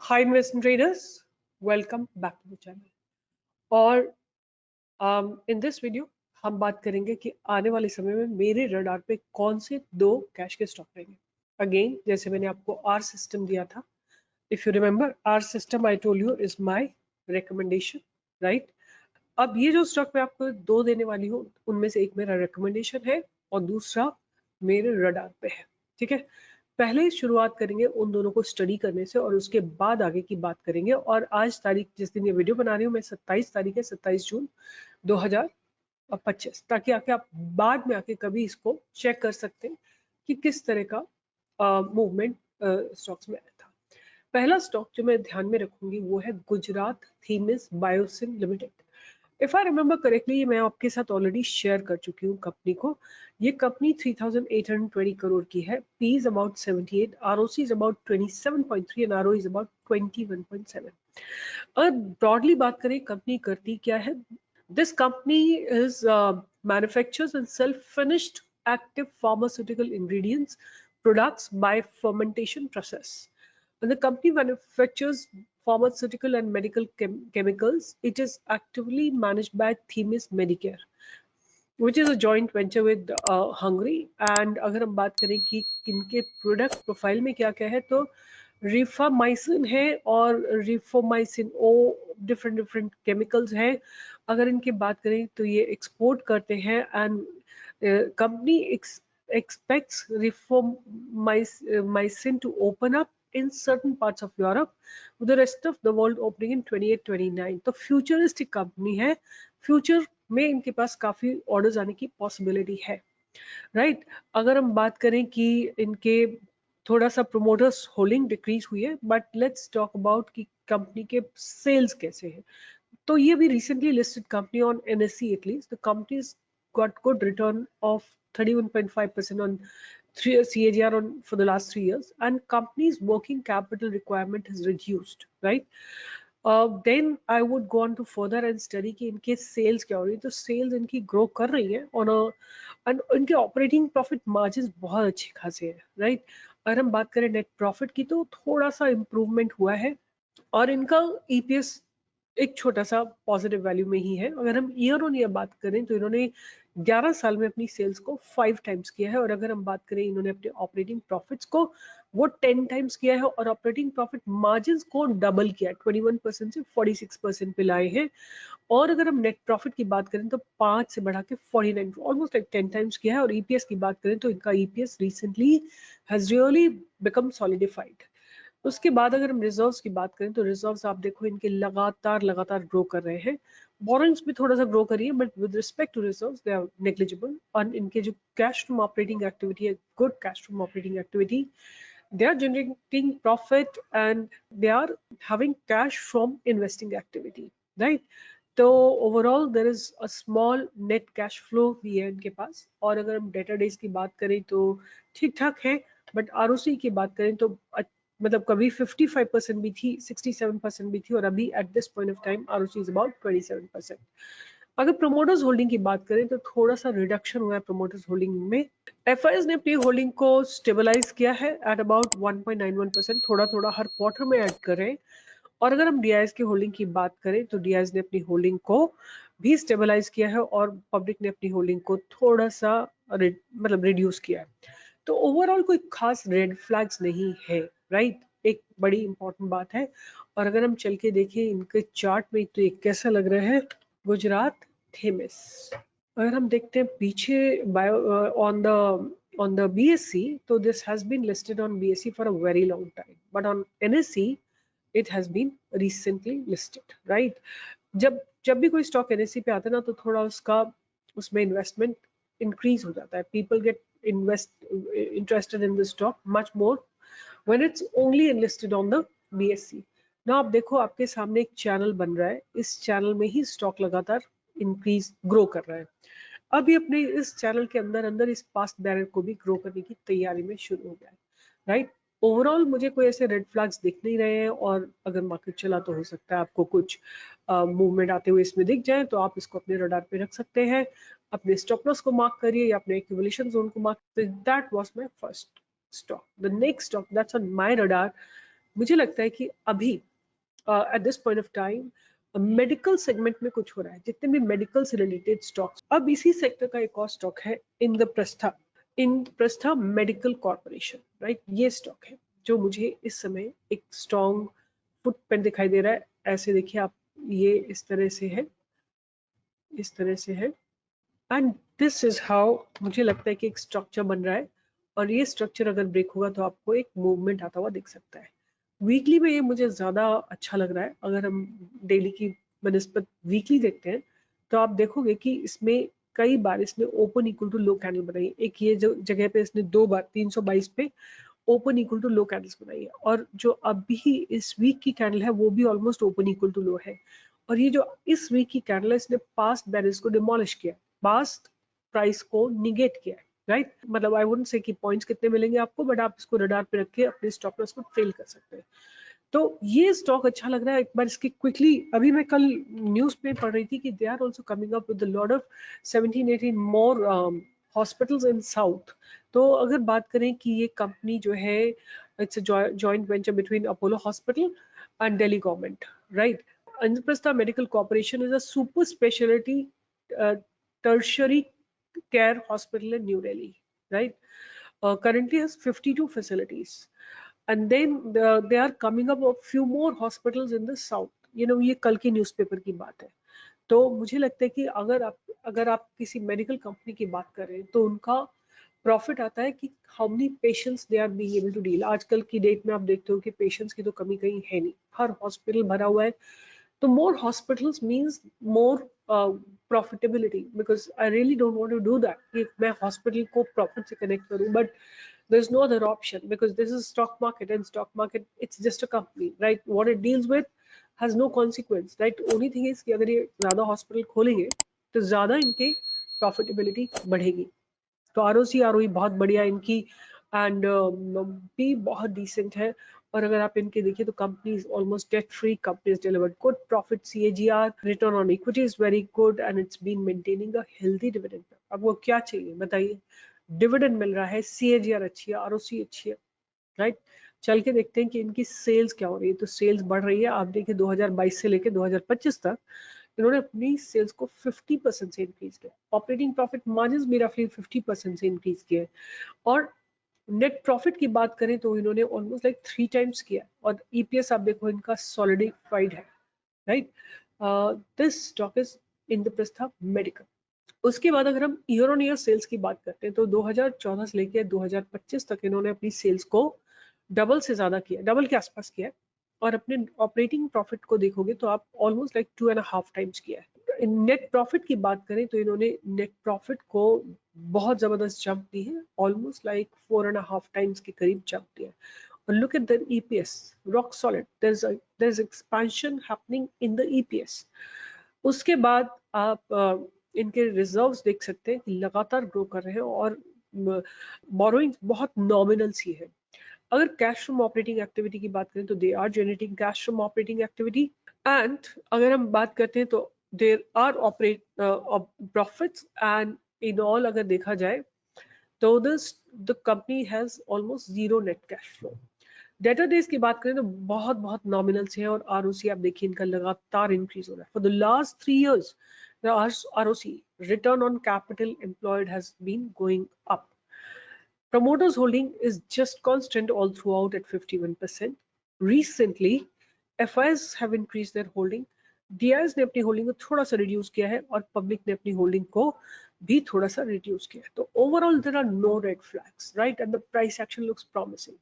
Hi investment traders, welcome back to the channel. और in this video हम बात करेंगे कि आने वाले समय में मेरे रडार पे कौन से दो कैश के स्टॉक रहेंगे। अगेन, जैसे मैंने आपको आर सिस्टम दिया था, if you remember, R system I told you is my recommendation, right. अब ये जो स्टॉक मैं आपको दो देने वाली हूँ, उनमें से एक मेरा रिकमेंडेशन है और दूसरा मेरे रडार पे है। ठीक है, पहले शुरुआत करेंगे उन दोनों को स्टडी करने से और उसके बाद आगे की बात करेंगे। और आज तारीख, जिस दिन ये वीडियो बना रही हूँ मैं, 27 तारीख है, 27 जून 2025, ताकि आके आप बाद में आके कभी इसको चेक कर सकते हैं कि किस तरह का मूवमेंट स्टॉक्स में आया था। पहला स्टॉक जो मैं ध्यान में रखूंगी वो है Gujarat Themis Biosyn limited. If I remember correctly, ये मैं आपके साथ ऑलरेडी शेयर कर चुकी हूँ कंपनी को। ये कंपनी 3820 करोड़ की है। P is about 78, ROC is about 27.3 and RO is about 21.7। और ब्रॉडली बात करें कंपनी करती क्या है, this company is manufactures and sells finished active pharmaceutical ingredients products by fermentation process. When the company manufactures pharmaceutical and medical chemicals, it is actively managed by Themis Medicare, which is a joint venture with Hungary. And अगर हम बात करें कि इनके product profile में क्या क्या है, तो रिफामाइसिन है और रिफोमाइसिन ओ डिफरेंट डिफरेंट केमिकल्स हैं। अगर इनकी बात करें तो ये एक्सपोर्ट करते हैं and company expects rifamycin to open up in certain parts of Europe, with the rest of the world opening in 28-29. तो फ्यूचरिस्टिक कंपनी है, फ्यूचर में इनके पास काफी ऑर्डर्स आने की पॉसिबिलिटी है, राइट। अगर हम बात करें कि इनके थोड़ा सा प्रोमोटर्स होल्डिंग डिक्रीज हुई है, बट लेट्स टॉक अबाउट कि कंपनी के सेल्स कैसे हैं। तो ये भी recently listed company on NSE at least. The company's got good return of 31.5% on CAGR on for the last 3 years, and company's working capital requirement has reduced, right? Then I would go on to further and study कि इनके sales क्या हो रही है। तो sales इनकी grow कर रही है ऑन एंड इनके ऑपरेटिंग प्रॉफिट मार्जिन बहुत अच्छे खासे हैं, राइट। अगर हम बात करें नेट प्रॉफिट की, तो थोड़ा सा इम्प्रूवमेंट हुआ है और इनका EPS एक छोटा सा पॉजिटिव वैल्यू में ही है। अगर हम ईयर ऑन ईयर बात करें तो इन्होंने 11 साल में अपनी सेल्स को 5 टाइम्स किया है। और अगर हम बात करें इन्होंने अपने ऑपरेटिंग प्रॉफिट्स को, वो 10 टाइम्स किया है और ऑपरेटिंग प्रॉफिट मार्जिन को डबल किया है, 21% से 46% पे लाए हैं। और अगर हम नेट प्रॉफिट की बात करें तो 5 से बढ़ा के 49, ऑलमोस्ट लाइक 10 टाइम्स किया है। और EPS की बात करें तो इनका EPS recently has really become solidified. उसके बाद अगर हम रिजर्व्स की बात करें तो रिजर्व्स आप देखो इनके लगातार ग्रो कर रहे हैं। बोरोइंग्स भी थोड़ा सा ग्रो करी है, but with respect to reserves they are negligible. और इनके जो कैश फ्रॉम ऑपरेटिंग एक्टिविटी है, good cash from operating activity, they are generating profit and they are having cash from investing activity, right? तो overall there is a small net cash flow भी है इनके पास। और अगर हम डेटर डेज की बात करें तो ठीक ठाक है, बट ROC की बात करें तो मतलब कभी 55% भी थी, 67% भी थी, और अभी at this point of time ROC is about 27%। अगर प्रोमोटर्स होल्डिंग की बात करें तो थोड़ा सा रिडक्शन हुआ है प्रोमोटर्स होल्डिंग में। FIs ने अपनी होल्डिंग को स्टेबलाइज किया है एट अबाउट 1.91%, थोड़ा थोड़ा हर क्वार्टर में ऐड कर रहे हैं। और अगर हम DIs की होल्डिंग की बात करें तो DIs ने अपनी होल्डिंग को भी स्टेबलाइज किया है और पब्लिक ने अपनी होल्डिंग को थोड़ा सा मतलब रिड्यूस किया है। तो ओवरऑल कोई खास रेड फ्लैग्स नहीं है, राइट। एक बड़ी इंपॉर्टेंट बात है। और अगर हम चल के देखें इनके चार्ट में तो ये कैसा लग रहा है, गुजरात थेमिस। अगर हम देखते हैं पीछे बायो on the BSE, तो this has been listed on BSE for a very long time, but on NSE it has been recently listed, right? जब जब भी कोई स्टॉक NSE पे आता है ना, तो थोड़ा उसका उसमें इन्वेस्टमेंट इंक्रीज हो जाता है। People get interested in the stock much more when it's only enlisted on the BSE. ना आप देखो आपके सामने एक चैनल बन रहा है, इस चैनल में ही स्टॉक लगातार इंक्रीज ग्रो कर रहा है। अभी अपने इस चैनल के अंदर अंदर इस पास्ट बैरर को भी ग्रो करने की तैयारी में शुरू हो गया है, राइट। ओवरऑल मुझे कोई ऐसे रेड फ्लैग्स दिख नहीं रहे हैं। और अगर मार्केट चला तो हो सकता है आपको कुछ मूवमेंट आते हुए इसमें दिख जाए, तो आप इसको अपने रडार पे रख सकते हैं। अपने स्टॉप लॉस को मार्क करिए या अपने एक्यूमुलेशन जोन को मार्क करिए। That was my first stock. The next stock that's on my radar मुझे लगता है कि अभी at this point of time medical segment में कुछ हो रहा है, जितने भी मेडिकल से रिलेटेड स्टॉक्स। अब इसी सेक्टर का एक और स्टॉक है इंद्रप्रस्था मेडिकल कॉर्पोरेशन, राइट। ये स्टॉक है जो मुझे इस समय एक स्ट्रॉन्ग फुटप्रिंट दिखाई दे रहा है। ऐसे देखिए आप, ये इस तरह से है, इस तरह से है, एंड दिस इज हाउ मुझे लगता है कि एक स्ट्रक्चर बन रहा है। और ये स्ट्रक्चर अगर ब्रेक होगा तो आपको एक मूवमेंट आता हुआ दिख सकता है। वीकली में ये मुझे ज़्यादा अच्छा लग रहा है। अगर हम डेली की बनस्पत वीकली देखते हैं तो आप देखोगे कि इसमें कई बार इसने open equal to low candle बनाई। एक ये जो जगह पे इसने 2 बार 322 पे open equal to low candles बनाई है, और जो अभी इस वीक की कैंडल है वो भी ऑलमोस्ट ओपन इक्वल टू लो है। और ये जो इस वीक की कैंडल है, इसने पास्ट बैरियर्स को डिमोलिश किया, पास्ट प्राइस को निगेट किया है, राइट। मतलब आई वुडंट से कि पॉइंट्स कितने मिलेंगे आपको, बट आप इसको रडार पे रख के अपने स्टॉप लॉस को ट्रेल कर सकते हैं। तो ये स्टॉक अच्छा लग रहा है। एक बार इसकी क्विकली, अभी मैं कल न्यूज में पढ़ रही थी कि they are also coming up with lot of 17-18 more hospitals in south. तो अगर बात करें कि ये कंपनी जो है, it's joint venture between Apollo hospital and Delhi government, right. Indraprastha medical corporation is a super speciality tertiary care hospital in New Delhi, right? Currently has 52 facilities, and then they are coming up a few more hospitals in the south. ये कल की newspaper की बात है। तो मुझे लगता है कि अगर आप किसी मेडिकल कंपनी की बात कर रहे हैं तो उनका प्रॉफिट आता है कि how many patients they are being able to deal. आजकल की डेट में आप देखते हो कि पेशेंट्स की तो कमी कहीं है नहीं, हर हॉस्पिटल भरा हुआ है। तो more hospitals means more profitability, because I really don't want to do that कि मैं hospital को profit से connect करूँ, but there's no other option because this is stock market, and stock market it's just a company, right? What it deals with has no consequence, right? Only thing is कि अगर ये ज़्यादा hospital खोलेंगे तो ज़्यादा इनके profitability बढ़ेगी। तो आरओसी आरओई बहुत बढ़िया इनकी, एंड भी बहुत डिसेंट है। और अगर आप इनके देखिए तो companies almost debt free companies delivered good profit, CAGR return on equity is very good, and it's been maintaining a healthy dividend. अब वो क्या चाहिए बताइए, डिविडेंड मिल रहा है, सीएजीआर अच्छी है, आरओसी अच्छी है, राइट। चल के देखते हैं कि इनकी सेल्स क्या हो रही है। तो सेल्स बढ़ रही है, आप देखिए 2022 से लेकर 2025 तक इन्होंने अपनी सेल्स को 50% से इंक्रीज किया। ऑपरेटिंग प्रॉफिट मार्जिन भी रफली 50% से इंक्रीज किया। और नेट प्रॉफिट की बात करें तो इन्होंने ऑलमोस्ट लाइक 3 टाइम्स किया। और ईपीएस आप देखो इनका सॉलिडिफाइड है, right. This stock is Indraprastha medical. उसके बाद अगर हम ईयर ऑन ईयर सेल्स की बात करते हैं तो 2014 से लेकर 2025 तक इन्होंने अपनी सेल्स को डबल से ज्यादा किया, डबल के आसपास किया है। और अपने ऑपरेटिंग प्रॉफिट को देखोगे तो आप ऑलमोस्ट लाइक 2.5 टाइम्स किया है। नेट प्रॉफिट की बात करें तो इन्होंने नेट प्रॉफिट को बहुत जबरदस्त जंप दी है, ऑलमोस्ट लाइक 4.5 टाइम्स के करीब जंप दिया है। और look at the EPS, rock solid, there is expansion happening in the EPS. उसके बाद आप इनके रिजर्व्स देख सकते हैं कि लगातार ग्रो कर रहे हैं, और बोरोइंग बहुत नॉमिनल सी है। अगर कैश फ्रॉम ऑपरेटिंग एक्टिविटी की बात करें तो they are generating cash from operating activity, and अगर हम बात करते हैं तो there are operate profits, and in all अगर देखा जाए तो this the company has almost zero net cash flow. Debtor days की बात करें तो बहुत बहुत नॉमिनल से है, और आरओसी आप देखिए इनका लगातार इंक्रीज हो रहा है। For the last 3 years the ROC, return on capital employed, has been going up. Promoters holding is just constant all throughout at 51%. Recently FIs have increased their holding, DIs ने अपनी holding को थोड़ा सा reduce किया है, और public ने अपनी होल्डिंग को भी थोड़ा सा रिड्यूस किया है। तो overall there are no red flags, right, and the price action looks promising.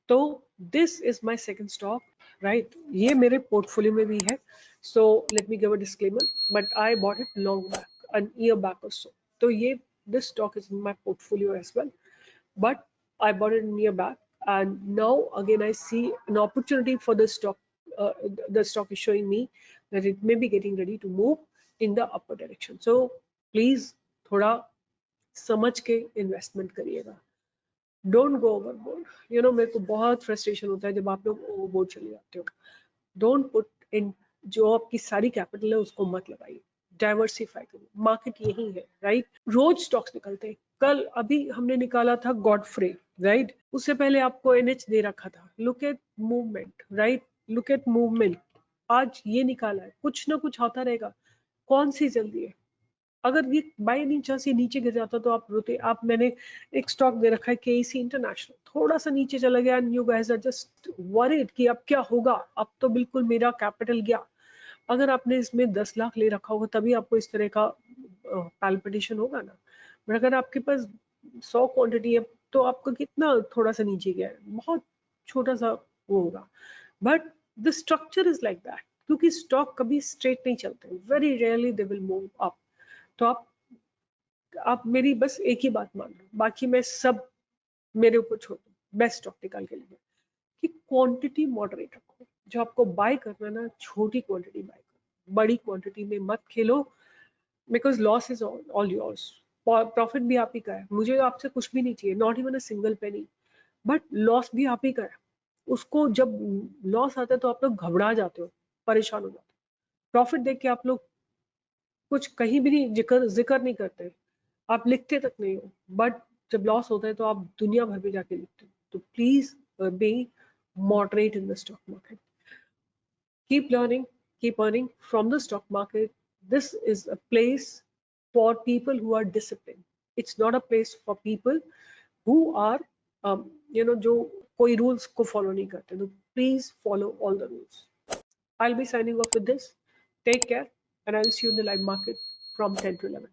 तो this is my second stock, right. ये मेरे पोर्टफोलियो में भी है। So let me give a disclaimer, but I bought it long back, an year back or so. तो ये this stock is in my portfolio as well, but I bought it near back, and now again I see an opportunity for the stock. The stock is showing me that it may be getting ready to move in the upper direction. So please थोड़ा समझ के investment करिएगा, don't go overboard. मेरे को बहुत frustration होता है जब आप लोग ओवरबोर्ड चले जाते हो। डोंट पुट इन, जो आपकी सारी कैपिटल है उसको मत लगाइए, डाइवर्सिफाई करिए, मार्केट यही है, राइट। रोज स्टॉक्स निकलते हैं। कल अभी हमने निकाला था गॉडफ्रे, राइट। उससे पहले आपको NH दे रखा था, look at movement, right, look at movement. आज ये निकाला है, कुछ ना कुछ होता रहेगा। कौन सी जल्दी है? अगर ये बाय चांस ये नीचे गिर जाता तो आप रोते। आप, मैंने एक स्टॉक दे रखा है KEC इंटरनेशनल, थोड़ा सा नीचे चला गया and you guys are just worried कि अब क्या होगा, अब तो बिल्कुल मेरा कैपिटल गया। अगर आपने इसमें 10 लाख ले रखा होगा तभी आपको इस तरह का पैल्पिटेशन होगा ना। बट अगर आपके पास 100 क्वांटिटी है तो आपका कितना थोड़ा सा नीचे गया है, बहुत छोटा सा वो होगा। But the structure is like that, क्योंकि स्टॉक कभी स्ट्रेट नहीं चलते, very rarely they will move up. तो आप मेरी बस एक ही बात मान लो, बाकी मैं सब मेरे ऊपर छोड़ दो। बेस्ट स्टॉक निकाल के लिए कि क्वांटिटी मॉडरेट रखो। जो आपको बाय करना है ना, छोटी क्वांटिटी बाय करो, बड़ी क्वांटिटी में मत खेलो, because loss is all yours. Profit भी आप ही का है, मुझे आपसे कुछ भी नहीं चाहिए, not even a single penny. But loss भी आप ही का है। उसको जब लॉस आता है तो आप लोग घबरा जाते हो, परेशान हो जाते हो। प्रॉफिट देख के आप लोग कुछ कहीं भी नहीं जिक्र जिक्र नहीं करते, आप लिखते तक नहीं हो। बट जब लॉस होता है तो आप दुनिया भर में जाके लिखते हो। तो please be moderate in the stock market. Keep learning, keep earning from the stock market. This is a place for people who are disciplined. It's not a place for people who are, जो कोई rules को follow नहीं करते. तो please follow all the rules. I'll be signing off with this. Take care, and I'll see you in the live market from 10 to 11.